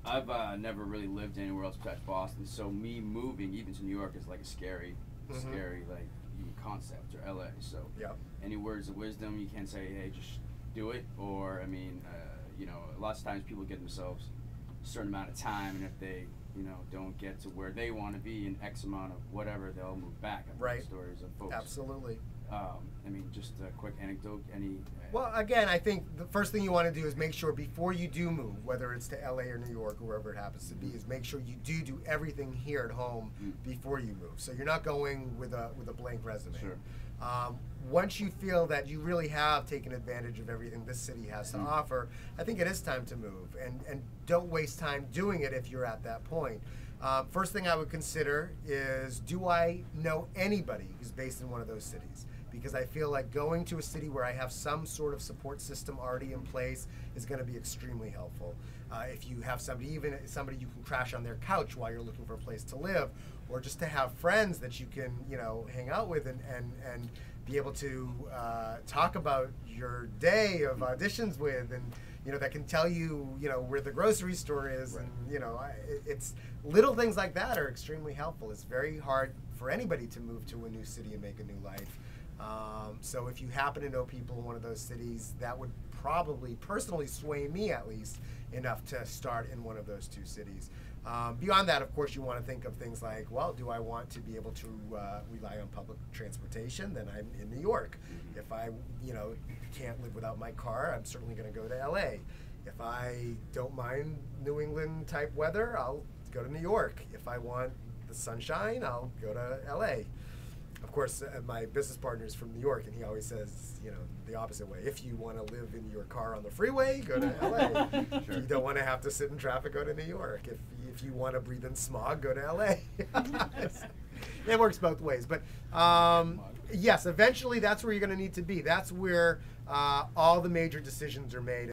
I've never really lived anywhere else besides Boston, so me moving even to New York is like a scary, scary like even concept, or LA. So any words of wisdom, you can't say, hey, just do it, or I mean, you know, lots of times people get themselves a certain amount of time, and if they, you know, don't get to where they want to be in X amount of whatever, they'll move back. I've heard stories of folks. Absolutely. I mean, just a quick anecdote. Well, again, I think the first thing you want to do is make sure before you do move, whether it's to LA or New York or wherever it happens to be, is make sure you do everything here at home before you move. So you're not going with a blank resume. Sure. Once you feel that you really have taken advantage of everything this city has to offer, I think it is time to move. And don't waste time doing it if you're at that point. First thing I would consider is, do I know anybody who's based in one of those cities? Because I feel like going to a city where I have some sort of support system already in place is going to be extremely helpful. If you have somebody, even somebody you can crash on their couch while you're looking for a place to live, or just to have friends that you can, you know, hang out with and be able to talk about your day of auditions with, and you know, that can tell you, you know, where the grocery store is, and you know, it's little things like that are extremely helpful. It's very hard for anybody to move to a new city and make a new life. So if you happen to know people in one of those cities, that would probably personally sway me, at least, enough to start in one of those two cities. Beyond that, of course, you want to think of things like, well, do I want to be able to rely on public transportation? Then I'm in New York. If I, you know, can't live without my car, I'm certainly going to go to LA. If I don't mind New England type weather, I'll go to New York. If I want the sunshine, I'll go to LA. Of course, my business partner is from New York, and he always says, you know, the opposite way. If you want to live in your car on the freeway, go to LA. If you don't want to have to sit in traffic, go to New York. If you want to breathe in smog, go to LA. It works both ways. But yes, eventually that's where you're going to need to be. That's where all the major decisions are made.